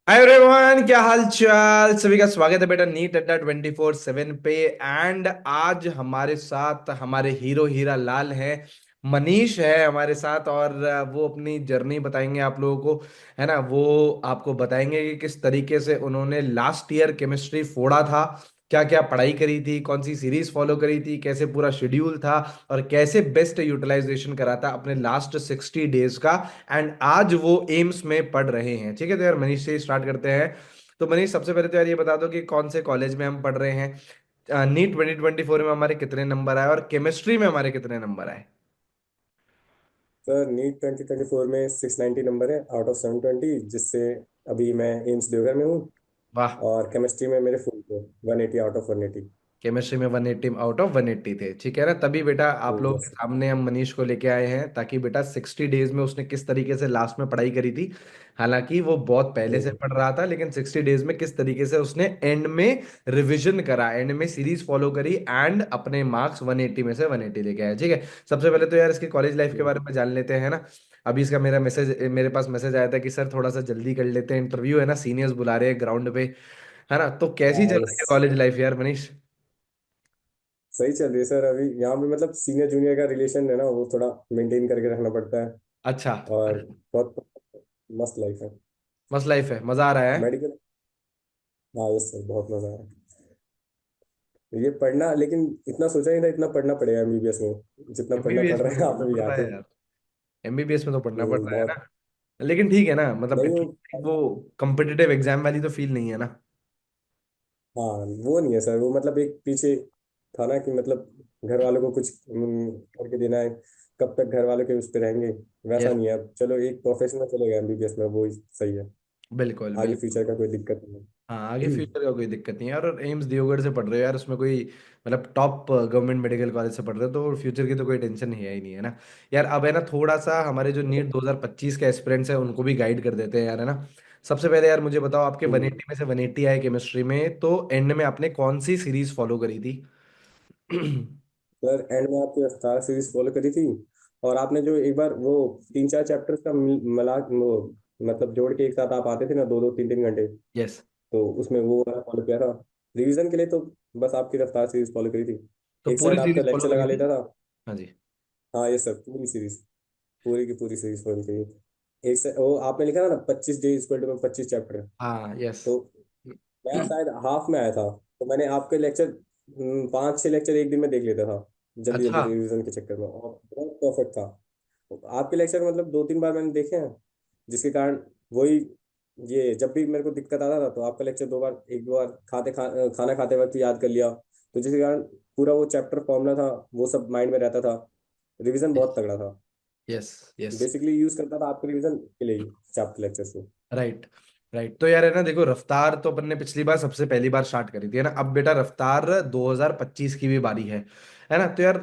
Hi everyone, क्या हाल चाल। सभी का स्वागत है बेटा नीट अड्डा 24/7 पे। एंड आज हमारे साथ हमारे हीरो हीरा लाल है, मनीष है हमारे साथ। और वो अपनी जर्नी बताएंगे आप लोगों को, है ना। वो आपको बताएंगे कि किस तरीके से उन्होंने लास्ट ईयर केमिस्ट्री फोड़ा था, क्या क्या पढ़ाई करी थी, कौन सी सीरीज फॉलो करी थी, कैसे पूरा शेड्यूल था, और कैसे बेस्ट यूटिलाइजेशन करा था अपने लास्ट 60 डेज का। एंड आज वो एम्स में पढ़ रहे हैं। ठीक है, तो यार मनीष से स्टार्ट करते हैं। तो मनीष, सबसे पहले तो यार ये बता दो कि कौन से कॉलेज में हम पढ़ रहे हैं, नीट 2024 में हमारे कितने नंबर आए और केमिस्ट्री में हमारे कितने नंबर आए। सर नीट 2024 में 690 नंबर है आउट ऑफ 720, जिससे अभी मैं एम्स देवघर में हूँ। वाह। और केमिस्ट्री में मेरे फुल थे 180 आउट ऑफ 180। केमिस्ट्री में 180 आउट ऑफ 180 थे, ठीक है ना। तभी बेटा आप लोगों के यस। सामने हम मनीष को लेके आए हैं, ताकि बेटा 60 डेज में उसने किस तरीके से लास्ट में पढ़ाई करी थी। हालांकि वो बहुत पहले से पढ़ रहा था, लेकिन 60 डेज में किस तरीके से उसने एंड में रिवीजन करा, एंड में सीरीज फॉलो करी, एंड अपने मार्क्स 180 में से 180 लेके आए। ठीक है, सबसे पहले तो यार इसकी कॉलेज लाइफ के बारे में जान लेते हैं ना। अभी इसका मेरे पास मैसेज आया था कि सर थोड़ा सा जल्दी कर लेते हैं, इंटरव्यू है ना, सीनियर्स बुला रहे हैं ग्राउंड पे, है ना। तो कैसी चल हाँ रही है यस। कॉलेज लाइफ यार मनीष। सही चल रही है सर। अभी यहाँ पे मतलब सीनियर जूनियर का रिलेशन है ना, वो थोड़ा मेंटेन करके रखना पड़ता है। अच्छा। और बहुत मस्त लाइफ है। मस्त लाइफ है, मजा आ रहा है। मेडिकल। हाँ यस सर, बहुत मजा आया। ये पढ़ना, लेकिन इतना सोचा नहीं था इतना पढ़ना पड़ेगा एमबीबीएस में, जितना पढ़ना एमबीबीएस पड़ में रहा तो है आप पढ़ना अभी पड़ता आके। है यार। एमबीबीएस में तो पढ़ना पड़ रहा है बहुत। ना। लेकिन ठीक है ना, मतलब नहीं वो। इतनी वो कॉम्पिटिटिव एग्जाम वाली तो फील नहीं है ना। हाँ वो नहीं है सर, वो मतलब एक पीछे था ना कि मतलब घर वालों को कुछ करके देना है। कब तक घर वालों के उस पर रहेंगे। वैसा यस। नहीं है। अब चलो एक प्रोफेशनल चलेगा एमबीबीएस में, वो ही सही है। बिल्कुल आगे बिल्कुल। फ्यूचर का कोई दिक्कत नहीं हाँ, आगे है। फ्यूचर का कोई दिक्कत नहीं है। और एम्स दियोगढ़ से पढ़ रहे हो यार, उसमें कोई मतलब टॉप गवर्नमेंट मेडिकल कॉलेज से पढ़ रहे हो, तो फ्यूचर की तो कोई टेंशन है ही नहीं, है ना। यार अब है ना, थोड़ा सा हमारे जो नीट 2025 के एस्पिरेंट्स हैं उनको भी गाइड कर देते हैं यार, है ना। सबसे पहले यार मुझे बताओ, आपके हम्म। 180 में से 180 आए केमिस्ट्री में, तो एंड में आपने कौन सी सीरीज फॉलो करी थी। सर एंड में आपकी रफ्तार सीरीज फॉलो करी थी। और आपने जो एक बार वो 3-4 चैप्टर्स का मिला वो, मतलब जोड़ के एक साथ आप आते थे ना, 2-2 3-3 घंटे। यस। तो उसमें वो वाला फॉलो किया था। रिवीजन के लिए तो बस आपकी रफ्तार सीरीज फॉलो करी थी। तो एक पूरी साइड आपका सीरीज फॉलो लेक्चर करी लगा थी। लेता था। हाँ जी। हाँ ये सर, पूरी सीरीज, पूरी की पूरी सीरीज फॉलो करी। एक से वो आपने लिखा था ना 25 डे इक्वल टू 25 चैप्टर। हाँ। यस। तो मैं शायद हाफ में आया था। तो मैंने आपके लेक्चर 5-6 लेक्चर एक दिन में देख लेता था, जल्दी जल्दी अच्छा। रिवीजन के चक्कर में, और बहुत परफेक्ट था। तो आपके लेक्चर मतलब 2-3 बार मैंने देखे हैं, जिसके कारण वही, ये जब भी मेरे को दिक्कत आता था तो आपका लेक्चर 2 बार, एक दो बार खाना खाते वक्त याद कर लिया, तो जिसके कारण पूरा वो चैप्टर फॉर्मूला था, वो सब माइंड में रहता था। रिवीजन बहुत तगड़ा था। यस। यस। बेसिकली यूज करता था आपके रिवीजन के लिए ही चैप्टर लेक्चर्स को। राइट। राइट, तो यार है ना, देखो रफ्तार तो अपन ने पिछली बार सबसे पहली बार स्टार्ट करी थी, है ना। अब बेटा रफ्तार 2025 की भी बारी है ना। तो यार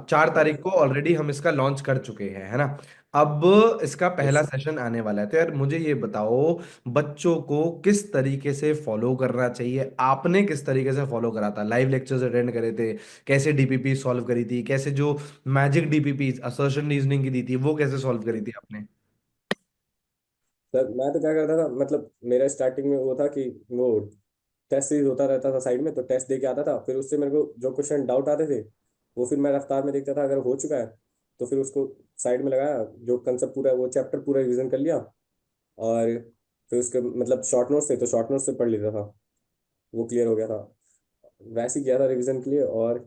4 तारीख को ऑलरेडी हम इसका लॉन्च कर चुके हैं, है ना। अब इसका पहला यस सेशन आने वाला है। तो यार मुझे ये बताओ, बच्चों को किस तरीके से फॉलो करना चाहिए, आपने किस तरीके से फॉलो करा था, लाइव लेक्चर्स अटेंड करे थे, कैसे डीपीपी सॉल्व करी थी, कैसे जो मैजिक डीपीपी असर्शन रीजनिंग की दी थी वो कैसे सॉल्व करी थी आपने। सर, मैं तो क्या करता था, मतलब मेरा स्टार्टिंग में वो था कि वो टेस्ट सीरीज होता रहता था साइड में, तो टेस्ट दे के आता था, फिर उससे मेरे को जो क्वेश्चन डाउट आते थे वो फिर मैं रफ्तार में देखता था, अगर हो चुका है तो फिर उसको साइड में लगाया, जो कंसेप्ट पूरा वो चैप्टर पूरा रिवीजन कर लिया। और फिर उसके मतलब शॉर्ट नोट्स थे तो शॉर्ट नोट्स से पढ़ लेता था, वो क्लियर हो गया था। वैसे ही किया था रिवीजन के लिए। और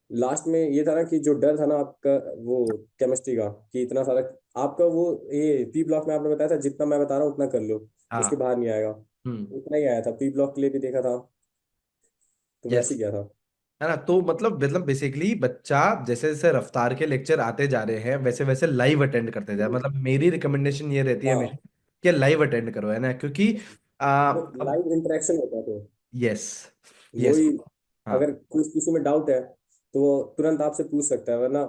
लास्ट में ये था ना कि जो डर था ना आपका, वो केमिस्ट्री का, कि इतना सारा आपका वो, ये पी ब्लॉक में आपने बताया था जितना मैं बता रहा हूँ उतना कर लो, उसके हाँ। बाहर नहीं आएगा। हम्म। उतना ही आया था, पी ब्लॉक के लिए भी देखा था, तो यस। वैसे ही किया था। है ना, तो मतलब बेसिकली बच्चा जैसे जैसे रफ्तार के लेक्चर आते जा रहे हैं वैसे वैसे लाइव अटेंड करते जाए। मतलब मेरी रिकमेंडेशन ये रहती है हाँ हमेशा कि लाइव अटेंड करो, है ना, क्योंकि अब लाइव इंटरेक्शन होता है, तो यस। वो यस। ही। हाँ। अगर कुछ किसी में डाउट है तो वो तुरंत आपसे पूछ सकता है, वरना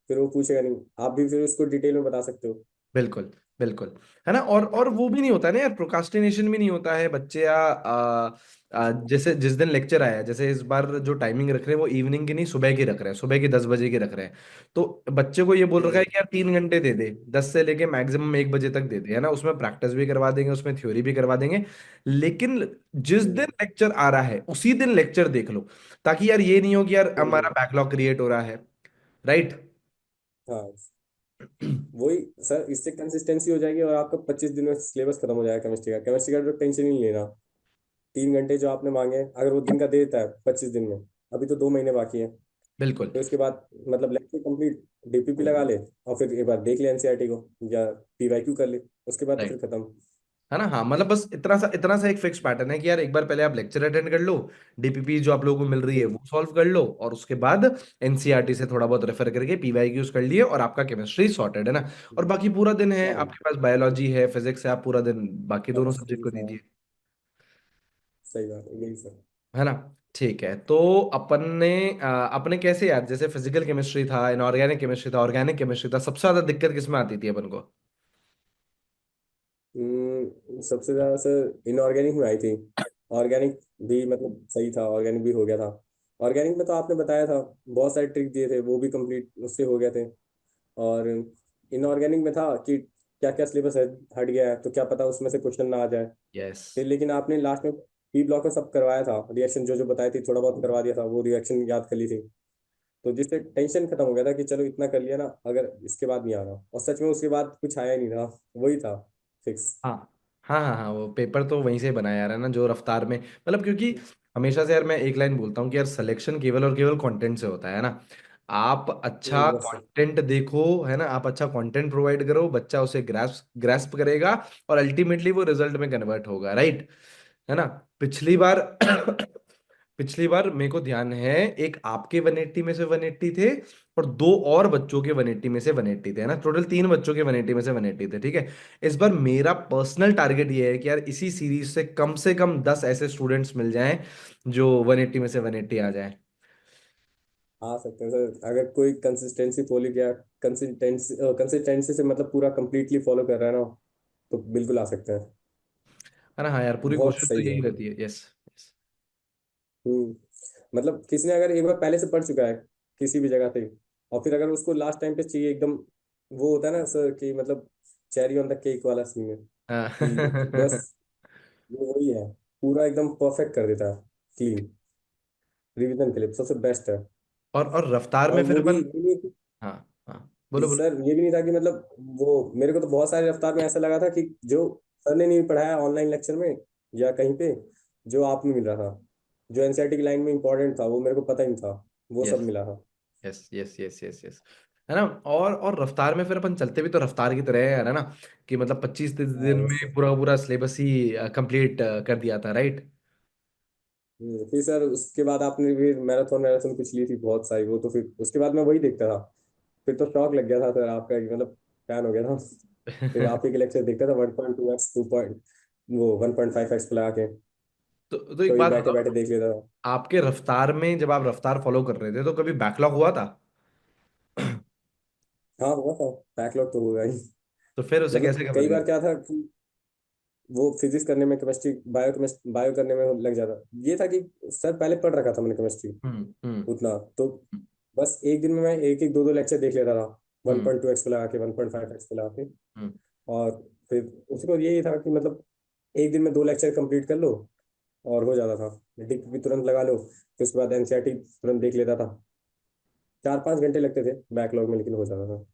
फिर वो पूछेगा नहीं, आप भी फिर उसको डिटेल में बता सकते हो। बिल्कुल बिल्कुल। है ना, और वो भी नहीं होता है ना यार, प्रोकास्टिनेशन भी नहीं होता है। बच्चे या जैसे जिस दिन लेक्चर आया है, जैसे इस बार जो टाइमिंग रख रहे हैं वो इवनिंग की नहीं सुबह की रख रहे हैं, सुबह की 10 बजे की रख रहे हैं। तो बच्चे को ये बोल रखा है हम्म। कि यार 3 घंटे दे दे, 10 से लेके मैक्सिमम 1 बजे तक दे दे, है ना, उसमें प्रैक्टिस भी करवा देंगे, उसमें थ्योरी भी करवा देंगे। लेकिन जिस दिन हम्म। लेक्चर आ रहा है उसी दिन लेक्चर देख लो, ताकि यार ये नहीं हो कि यार हमारा हम्म। बैकलॉग क्रिएट हो रहा है। राइट। हाँ वही सर, इससे कंसिस्टेंसी हो जाएगी और आपका 25 दिन में सिलेबस खत्म हो जाएगा केमिस्ट्री का तो टेंशन ही नहीं लेना। 3 घंटे जो आपने मांगे अगर वो दिन का दे देता है 25 दिन में, अभी तो 2 महीने बाकी है, बिल्कुल। तो इसके बाद मतलब लेक्चर कंप्लीट, डीपीपी लगा ले और फिर एक बार देख ले एनसीईआरटी को या पीवाईक्यू कर ले, उसके बाद तो फिर राइट। खत्म। है ना, हाँ, मतलब बस इतना सा एक फिक्स पैटर्न है कि यार एक बार पहले आप लेक्चर अटेंड कर लो, डीपीपी जो आप लोगों को मिल रही है हम्म। वो सॉल्व कर लो, और उसके बाद एनसीईआरटी से थोड़ा बहुत रेफर करके पीवाईक्यूज कर लिए, और आपका केमिस्ट्री सॉर्टेड, है ना। और बाकी पूरा दिन है हाँ आपके पास, बायोलॉजी है, फिजिक्स है, आप पूरा दिन बाकी दोनों सब्जेक्ट केमिस्ट्री को था। दीजिए। सही बात है, यही सर। है ना। ठीक है, तो अपने कैसे यार, जैसे फिजिकल केमिस्ट्री था, इनऑर्गेनिक केमिस्ट्री था, ऑर्गेनिक केमिस्ट्री था, सबसे ज्यादा दिक्कत किस में आती थी अपन को? सबसे ज्यादा सर इनऑर्गेनिक में आई थी। ऑर्गेनिक भी मतलब सही था, ऑर्गेनिक भी हो गया था। ऑर्गेनिक में तो आपने बताया था, बहुत सारे ट्रिक दिए थे, वो भी कंप्लीट उससे हो गए थे। और इनऑर्गेनिक में था कि क्या क्या सिलेबस हट गया है, तो क्या पता उसमें से क्वेश्चन ना आ जाए। यस। फिर लेकिन आपने लास्ट में बी ब्लॉक में सब करवाया था, रिएक्शन जो जो बताई थी थोड़ा बहुत करवा दिया था, वो रिएक्शन याद कर ली थी। तो जिससे टेंशन खत्म हो गया था कि चलो इतना कर लिया ना, अगर इसके बाद नहीं आ रहा, और सच में उसके बाद कुछ आया ही नहीं था, वही था फिक्स। हाँ हाँ हाँ हाँ, वो पेपर तो वहीं से बनाया यार, है ना, जो रफ्तार में, मतलब क्योंकि हमेशा से यार मैं एक लाइन बोलता हूँ कि यार सिलेक्शन केवल और केवल कंटेंट से होता है ना। आप अच्छा यस सर। कंटेंट देखो, है ना, आप अच्छा कंटेंट प्रोवाइड करो, बच्चा उसे ग्रास्प ग्रास्प करेगा, और अल्टीमेटली वो रिजल्ट में कन्वर्ट होगा। राइट। है ना। पिछली बार पिछली बार मेरे को ध्यान है, एक आपके 180 में से 180 थे, और दो और बच्चों के 180 में से 180 थे, है ना, टोटल तीन बच्चों के 180 में से 180 थे। ठीक है। इस बार मेरा पर्सनल टारगेट ये है कि यार इसी सीरीज से कम 10 ऐसे स्टूडेंट्स मिल जाएं जो 180 में से 180 आ जाए। आ सकते हैं सर, अगर कोई कंसिस्टेंसी फॉलो किया, कंसिस्टेंसी से मतलब पूरा कंप्लीटली फॉलो कर रहा है ना, तो बिल्कुल आ सकते हैं। है ना, हाँ यार, पूरी बहुत कोशिश तो सही यही है। रहती है। यस। मतलब किसी ने अगर एक बार पहले से पढ़ चुका है किसी भी जगह से, और फिर अगर उसको लास्ट टाइम पे चाहिए एकदम, वो होता है ना सर कि मतलब चेरी ऑन द केक वाला सीन है कि बस वो वही है, पूरा एकदम परफेक्ट कर देता है, क्लीन, रिवीजन के लिए सबसे बेस्ट है। और रफ्तार में और फिर वो भी अपन। ये नहीं हाँ हाँ, कि बोलो बोलो। सर, ये भी नहीं था कि मतलब वो, मेरे को तो बहुत सारे रफ्तार में ऐसा लगा था कि जो सर ने नहीं पढ़ाया ऑनलाइन लेक्चर में या कहीं पे, जो आप में मिल रहा था, जो एनसीईआरटी की लाइन में इंपॉर्टेंट था, वो मेरे को पता ही नहीं था, वो सब यस मिला था। Yes yes yes yes yes. है ना। और रफ्तार में फिर अपन चलते भी तो रफ्तार की तरह है यार, है ना, कि मतलब 25-30 हाँ दिन यस में सर। पूरा पूरा सिलेबस ही कंप्लीट कर दिया था। राइट। फिर सर उसके बाद आपने फिर मैराथन मैराथन कुछ ली थी बहुत सारी, वो तो फिर उसके बाद मैं वही देखता था, फिर तो शौक लग गया था सर आपका, कि मतलब फैन हो गया था। फिर आप ही के लेक्चर देखता था 1.2x 2 वो 1.5x पे लगा के, तो एक तो ये बात बैठे बैठे बताओ, देख लेता था। आपके रफ्तार में जब आप रफ्तार फॉलो कर रहे थे तो कभी बैकलॉग हुआ था? हाँ हुआ था, बैकलॉग तो होगा ही। तो फिर उसे मतलब कैसे कवर कई कर? बार क्या था कि वो फिजिक्स करने में, केमिस्ट्री बायो करने में लग जाता, ये था कि सर पहले पढ़ रखा था मैंने केमिस्ट्री हम्म। उतना, तो बस एक दिन में मैं एक एक दो दो लेक्चर देख लेता था, हम्म 1.2x पे लगा के 1.5x पे लगा के। हम्म और फिर उसको यही था कि मतलब एक दिन में 2 लेक्चर कंप्लीट कर लो और हो जाता था, डीपीपी तुरंत लगा लो, फिर उसके बाद एनसीईआरटी तुरंत देख लेता था। 4-5 घंटे लगते थे बैकलॉग में, लेकिन हो जाता था।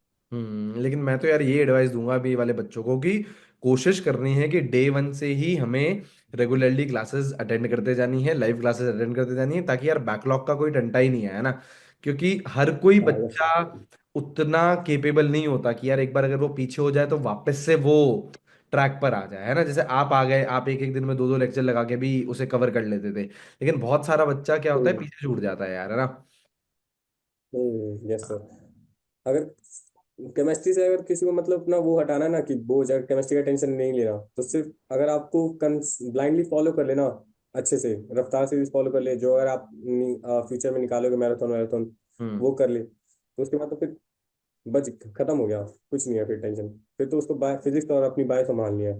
लेकिन मैं तो यार ये एडवाइस दूंगा अभी वाले बच्चों को कि कोशिश करनी है कि डे 1 से ही हमें रेगुलरली क्लासेस अटेंड करते जानी है, लाइव क्लासेस अटेंड करते जानी है, ताकि यार बैकलॉग का कोई टंटा ही नहीं है, है ना। क्योंकि हर कोई हाँ यस बच्चा सर। उतना केपेबल नहीं होता कि यार एक बार अगर वो पीछे हो जाए तो वापस से वो ट्रैक पर आ जाए, है ना। जैसे आप आ गए, आप एक एक दिन में दो दो लेक्चर लगा के भी उसे कवर कर लेते थे, लेकिन बहुत सारा बच्चा क्या होता है, हम्म। पीछे छूट जाता है यार, है ना। Yes sir. अगर केमिस्ट्री से अगर किसी को मतलब अपना वो हटाना ना कि बोझ, अगर केमिस्ट्री का टेंशन नहीं लेना, तो सिर्फ अगर आपको ब्लाइंडली फॉलो कर लेना, अच्छे से रफ्तार से भी फॉलो कर ले, जो अगर आप फ्यूचर में निकालोगे मैराथन मैराथन, हम्म वो कर ले, तो उसके बाद तो फिर बच खत्म हो गया, कुछ नहीं है फिर टेंशन। फिर तो उसको बाय फिजिक्स और अपनी बायो संभालनी है,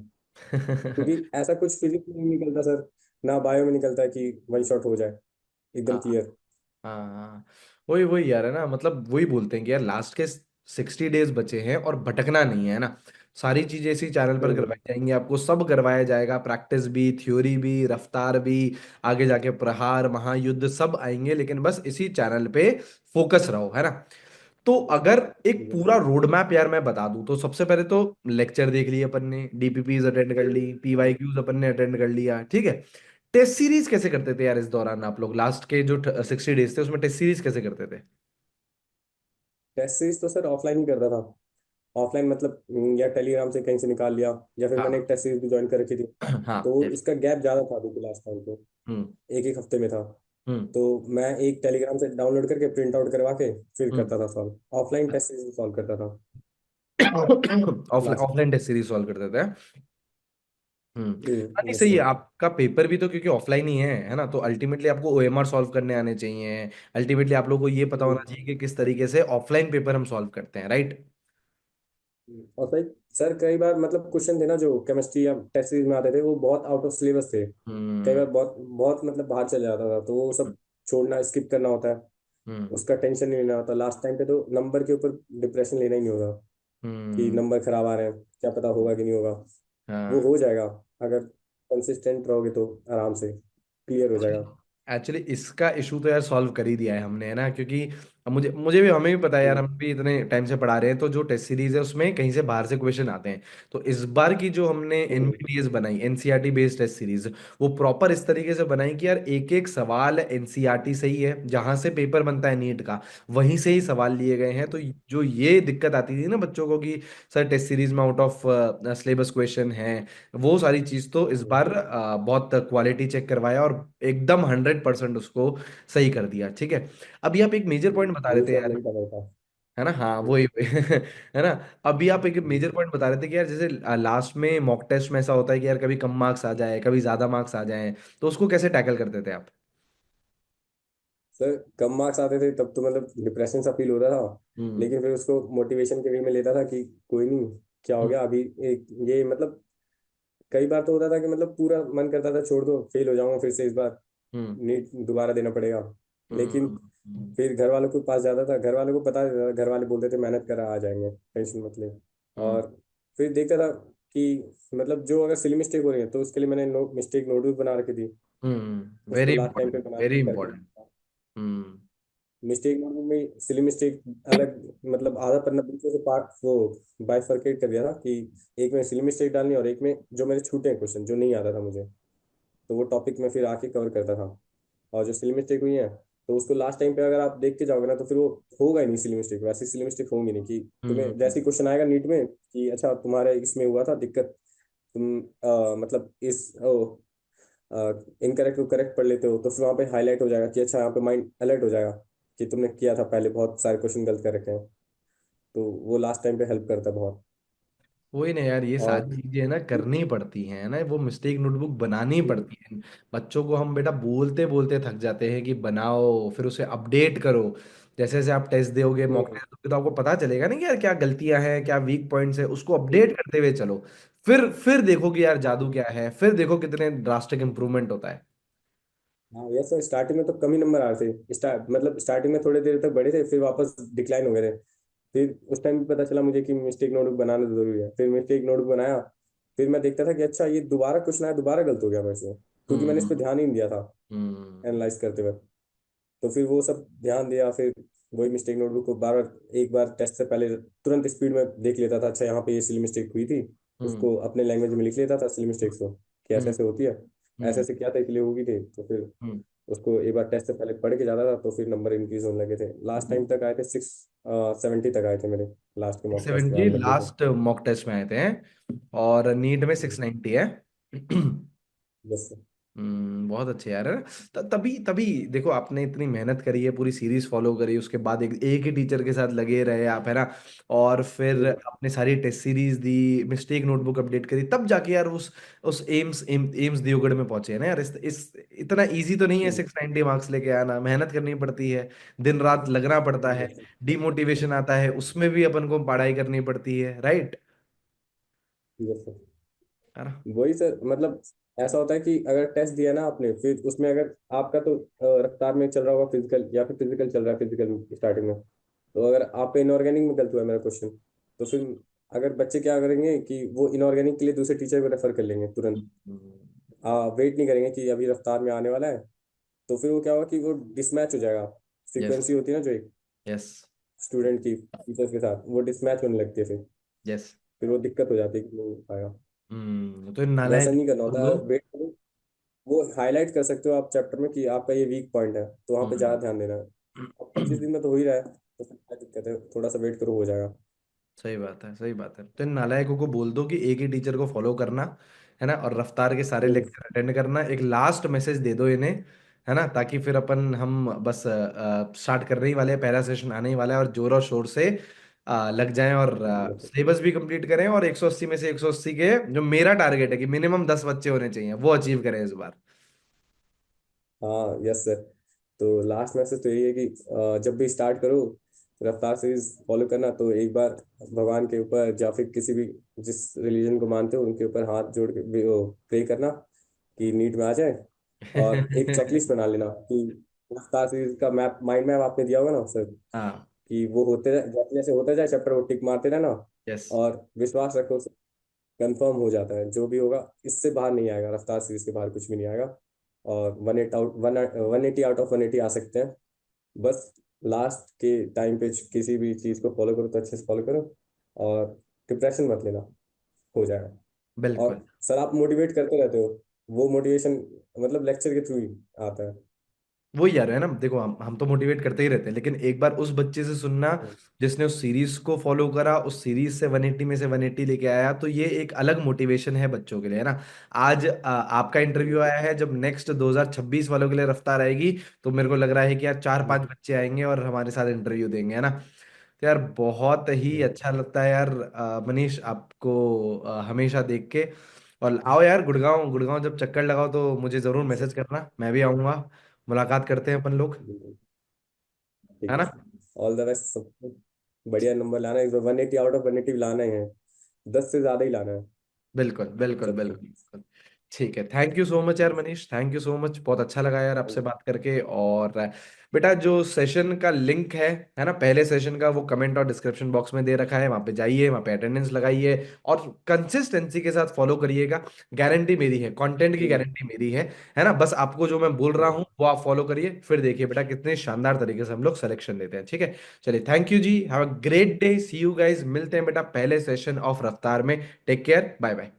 क्योंकि ऐसा कुछ फिजिक्स नहीं निकलता सर ना बायो में निकलता है कि वन शॉट हो जाए एकदम हाँ क्लियर। हाँ हाँ। वही वही यार, है ना, मतलब वही बोलते हैं कि यार लास्ट के 60 डेज बचे हैं और भटकना नहीं है ना। सारी चीजें इसी चैनल पर हम्म। करवाई जाएंगी, आपको सब करवाया जाएगा, प्रैक्टिस भी, थ्योरी भी, रफ्तार भी, आगे जाके प्रहार, महायुद्ध सब आएंगे, लेकिन बस इसी चैनल पे फोकस रहो, है ना। तो अगर एक ठीक है पूरा रोड मैप यार मैं बता दूं, तो सबसे पहले तो लेक्चर देख लिए अपन ने, डीपीपीज अटेंड कर ली, सर। पीवाईक्यूज अपन ने अटेंड कर लिया, ठीक है। टेस्ट सीरीज कैसे करते थे यार इस दौरान आप लोग, लास्ट के जो 60 डेज थे उसमें टेस्ट सीरीज कैसे करते थे? टेस्ट सीरीज तो सर ऑफलाइन ही करता था। ऑफलाइन मतलब या टेलीग्राम से कहीं से निकाल लिया, या फिर मैंने एक हाँ टेस्ट सीरीज भी ज्वाइन कर रखी थी। हाँ तो yes। इसका गैप ज़्यादा था अभी लास्ट टाइम पे, हम्म एक एक हफ्ते में था। हम्म तो मैं एक टेलीग्राम से डाउनलोड करके प्रिंट आउट करवा के फिर हम्म। करता था solve, offline test series solve करता था offline last. Offline test series solve करते थे। हाँ, नहीं यस सही है, सर। आपका पेपर भी तो क्योंकि ऑफलाइन ही है ना, तो अल्टीमेटली आपको ओएमआर सॉल्व करने आने चाहिए। अल्टीमेटली आप लोगों को ये पता होना चाहिए कि किस तरीके से ऑफलाइन पेपर हम सॉल्व करते हैं, राइट। और सर, सर कई बार मतलब क्वेश्चन थे ना जो केमिस्ट्री या टेस्ट सीरीज में आते थे, वो बहुत आउट ऑफ सिलेबस थे। कई हम्म बार बहुत बहुत मतलब बाहर चले जाता था, तो वो सब छोड़ना, स्किप करना होता है। हम्म उसका टेंशन नहीं लेना होता लास्ट टाइम पे, तो नंबर के ऊपर डिप्रेशन लेना ही नहीं होता कि हम्म। नंबर खराब आ रहे हैं, क्या पता होगा कि नहीं होगा। वो हाँ, हो जाएगा अगर कंसिस्टेंट रहोगे तो, आराम से क्लियर हो जाएगा। एक्चुअली इसका इशू तो यार सॉल्व कर ही दिया है हमने, है ना, क्योंकि अब मुझे मुझे भी, हमें भी पता है यार, हम्म, हम भी इतने टाइम से पढ़ा रहे हैं, तो जो टेस्ट सीरीज है उसमें कहीं से बाहर से क्वेश्चन आते हैं। तो इस बार की जो हमने हम्म, एनबीटीएस बनाई, एनसीईआरटी बेस्ड टेस्ट सीरीज, वो प्रॉपर इस तरीके से बनाई कि यार एक एक सवाल एनसीईआरटी से ही है, जहां से पेपर बनता है नीट का, वहीं से ही सवाल लिए गए हैं। तो जो ये दिक्कत आती थी ना बच्चों को कि सर टेस्ट सीरीज में आउट ऑफ सिलेबस क्वेश्चन है, वो सारी चीज तो इस हम्म, बार बहुत क्वालिटी चेक करवाया और एकदम 100% उसको सही कर दिया, ठीक है। अभी आप एक मेजर पॉइंट बता रहे वही थे यार, प्रॉब्लम कर रहा था। है ना, हाँ हम्म, वही है ना। अभी आप एक हम्म। मेजर पॉइंट बता रहे थे कि यार जैसे लास्ट में मॉक टेस्ट में ऐसा होता है कि यार कभी कम मार्क्स आ जाए, कभी ज्यादा मार्क्स आ जाए, तो उसको कैसे टैकल करते थे आप? सर कम मार्क्स आते थे तब तो मतलब डिप्रेशन सा फील होता था। हम्म लेकिन फिर उसको मोटिवेशन के वे में लेता था कि कोई नहीं, क्या हो हम्म गया अभी। एक ये मतलब कई बार तो होता था कि मतलब पूरा मन करता था छोड़ दो, फेल हो जाऊंगा फिर से इस बार, हम्म नीट दोबारा देना पड़ेगा। लेकिन हम्म हम्म फिर घर वालों के पास जाता था, घर वालों को बता देता था, घर वाले बोलते थे मेहनत करा आ जाएंगे, टेंशन मत ले। हम्म और फिर देखता था कि मतलब जो अगर सिली मिस्टेक हो रही है तो उसके लिए मैंने मिस्टेक नोटबुक बना रखी थी, उसको वेरी लास्ट टाइम पे इंपॉर्टेंट, बना वेरी करके। इंपॉर्टेंट। हम्म मिस्टेक नोटबुक में सिली मिस्टेक अलग, मतलब आधा पन्ना बिल्कुल से पार्ट वो बाइफरकेट कर दिया था कि एक में सिली मिस्टेक डालनी और एक में जो मेरे छूटे हैं क्वेश्चन जो नहीं आता था मुझे, तो वो टॉपिक में फिर आके कवर करता था। और जो सिली मिस्टेक हुई है तो उसको लास्ट टाइम पे अगर आप देख के जाओगे ना, तो फिर वो होगा ही नहीं सिली मिस्टेक, वैसी सिली मिस्टेक होंगी नहीं कि तुम्हें हम्म जैसे क्वेश्चन आएगा नीट में कि अच्छा तुम्हारे इसमें हुआ था दिक्कत, तुम मतलब इस इनकरेक्ट को करेक्ट पढ़ लेते हो, तो फिर वहाँ पे हाईलाइट हो जाएगा कि अच्छा यहाँ पे माइंड अलर्ट हो जाएगा कि तुमने किया था पहले, बहुत सारे क्वेश्चन गलत कर रखे हैं। तो वो लास्ट टाइम पे हेल्प करता है बहुत। वही ना यार, ये और सारी चीजें ना करनी पड़ती हैं ना, वो मिस्टेक नोटबुक बनानी पड़ती है। बच्चों को हम बेटा बोलते बोलते थक जाते हैं कि बनाओ, फिर उसे अपडेट करो। जैसे जैसे आप टेस्ट दोगे, मॉक हम्म, टेस्ट दोगे, तो आपको पता चलेगा ना कि यार क्या गलतियां हैं, क्या वीक पॉइंट्स है, उसको अपडेट हम्म, करते हुए चलो। फिर देखो कि यार जादू क्या है, फिर देखो कितने ड्रास्टिक इंप्रूवमेंट होता है। हाँ ये सर स्टार्टिंग में तो कम ही नंबर आ रहे थे, मतलब स्टार्टिंग में थोड़ी देर तक बढ़े थे, फिर वापस डिक्लाइन हो गए थे। फिर उस टाइम पे पता चला मुझे कि मिस्टेक नोटबुक बनाना जरूरी है, फिर मिस्टेक नोटबुक बनाया। फिर मैं देखता था कि अच्छा ये दोबारा क्वेश्चन आया, दोबारा गलत हो गया मेरे से, क्योंकि मैंने इस पर हम्म ध्यान ही नहीं दिया था हम्म एनालाइज करते वक्त। तो फिर वो सब ध्यान दिया, फिर वही मिस्टेक नोटबुक को बार बार एक बार टेस्ट से पहले तुरंत स्पीड में देख लेता था, अच्छा यहाँ पे ये सिली मिस्टेक हुई थी, हम्म उसको अपने लैंग्वेज में लिख लेता था सिली मिस्टेक्स को कि ऐसे हम्म ऐसे होती है, ऐसे हम्म ऐसे क्या था इसलिए होगी थी। तो फिर हम्म। उसको एक बार टेस्ट से पहले पढ़ के जाता था, तो फिर नंबर इंक्रीज होने लगे थे। लास्ट टाइम तक आए थे 670 तक आए थे मेरे, लास्ट के मॉक टेस्ट के 670 बाद 90 से। लास्ट मॉक टेस्ट में आए थे हैं? और नीट में हम्म, 690 है। बस। बहुत अच्छे यार, है ना। तभी तभी देखो, आपने इतनी मेहनत करी है, पूरी सीरीज फॉलो करी, उसके बाद एक ही टीचर के साथ लगे रहे आप, है ना। और फिर हम्म, आपने सारी टेस्ट सीरीज दी, मिस्टेक नोटबुक अपडेट करी, तब जाके यार उस एम्स दियोगढ़ में पहुंचे हैं ना यार। इस इतना इजी तो नहीं है हम्म, 690 मार्क्स लेके आना, मेहनत करनी पड़ती है, दिन रात लगना पड़ता है, बस। डिमोटिवेशन आता है, उसमें भी अपन को पढ़ाई करनी पड़ती है, राइट। बस। है ना। वही सर, मतलब ऐसा होता है कि अगर टेस्ट दिया ना आपने, फिर उसमें अगर आपका तो रफ्तार में चल रहा होगा फिजिकल, या फिर फिजिकल चल रहा है, फिजिकल स्टार्टिंग में, तो अगर आप पे इनऑर्गेनिक में गलत हुआ है मेरा क्वेश्चन, तो फिर अगर बच्चे क्या करेंगे कि वो इनऑर्गेनिक के लिए दूसरे टीचर को रेफर कर लेंगे तुरंत। वेट नहीं करेंगे कि अभी रफ्तार में आने वाला है। तो फिर वो क्या होगा कि वो डिसमैच हो जाएगा। यस। फ्रीक्वेंसी होती है ना जो एक यस। स्टूडेंट की टीचर्स के साथ, वो डिसमैच होने लगती है। यस। फिर वो दिक्कत हो जाती है कि नहीं हो पाएगा। तो इन नालायक वैसा नहीं करना बोल होता दो। है, वेट करो। वो हाईलाइट कर सकते हो आप चैप्टर में कि आपका ये वीक पॉइंट है, तो वहाँ पे ज़्यादा ध्यान देना है। अब 25 दिन में तो हो ही रहा है, तो फिर क्या दिक्कत है, थोड़ा सा वेट करो, हो जाएगा। सही बात है, सही बात है। तो इन नालायकों को बोल दो कि एक ही टीचर को फॉलो करना, है ना, और रफ्तार के सारे हम्म, लेक्चर अटेंड करना। एक लास्ट मैसेज दे दो इन्हें, है ना, ताकि फिर अपन हम बस स्टार्ट करने ही वाले हैं, पहला सेशन आने ही वाला है, और जोर और शोर से लग जाएं और सिलेबस भी कंप्लीट करें, और 180 में से 180 के जो मेरा टारगेट है कि मिनिमम 10 बच्चे होने चाहिए, वो अचीव करें इस बार। हाँ यस सर। तो लास्ट मैसेज तो यही है कि जब भी स्टार्ट करो रफ्तार सीरीज फॉलो करना, तो एक बार भगवान के ऊपर या फिर किसी भी जिस रिलीजन को मानते हो उनके ऊपर हाथ जोड़ के प्रे करना कि नीट में आ जाए। और एक चेकलिस्ट बना लेना कि रफ्तार सीरीज का मैप, माइंड मैप आपने दिया होगा ना सर, हाँ। कि वो होते जैसे जैसे होता जाए चैप्टर, वो टिक मारते रहना। यस। और विश्वास रखो, कंफर्म हो जाता है जो भी होगा, इससे बाहर नहीं आएगा, रफ्तार सीरीज के बाहर कुछ भी नहीं आएगा। और 180 आउट ऑफ 180 आ सकते हैं। बस लास्ट के टाइम पे किसी भी चीज़ को फॉलो करो तो अच्छे से फॉलो करो, और डिप्रेशन मत लेना, हो जाएगा। बिल्कुल। और सर आप मोटिवेट करते रहते हो, वो मोटिवेशन मतलब लेक्चर के थ्रू ही आता है। वो यार है ना, देखो हम तो मोटिवेट करते ही रहते हैं, लेकिन एक बार उस बच्चे से सुनना हम्म, जिसने उस सीरीज को फॉलो करा, उस सीरीज से 180 में से 180 लेके आया, तो ये एक अलग मोटिवेशन है बच्चों के लिए, है ना। आज आपका इंटरव्यू आया है, जब नेक्स्ट 2026 वालों के लिए रफ्तार आएगी, तो मेरे को लग रहा है कि यार चार हम्म, पांच बच्चे आएंगे और हमारे साथ इंटरव्यू देंगे, है ना। तो यार बहुत ही हम्म, अच्छा लगता है यार, मनीष आपको हमेशा देख के। और आओ यार गुड़गांव, गुड़गांव जब चक्कर लगाओ तो मुझे जरूर ठीक मैसेज सर। करना, मैं भी आऊंगा, मुलाकात करते हैं अपन लोग, बिल्कुल। है ठीक है ना। सर, ऑल द बेस्ट सबको। बढ़िया नंबर लाना है इस बार, 180 आउट ऑफ 180 लाना ही है, 10 से ज्यादा ही लाना है बिल्कुल बिल्कुल सबको। बिल्कुल बिल्कुल। ठीक है, थैंक यू सो मच यार Manish, thank you so much, बहुत अच्छा लगा यार आपसे बात करके। और बेटा जो सेशन का लिंक है ना, पहले सेशन का, वो कमेंट और डिस्क्रिप्शन बॉक्स में दे रखा है, वहां पे जाइए, वहां पे अटेंडेंस लगाइए, और कंसिस्टेंसी के साथ फॉलो करिएगा। गारंटी मेरी है, कंटेंट की हम्म, गारंटी मेरी है ना। बस आपको जो मैं बोल रहा हम्म, हूँ वो आप फॉलो करिए, फिर देखिए बेटा कितने शानदार तरीके से हम लोग सिलेक्शन देते हैं, ठीक है। चलिए, थैंक यू जी, have a great day, see you guys, मिलते हैं बेटा पहले सेशन ऑफ रफ्तार में। Take care, bye bye.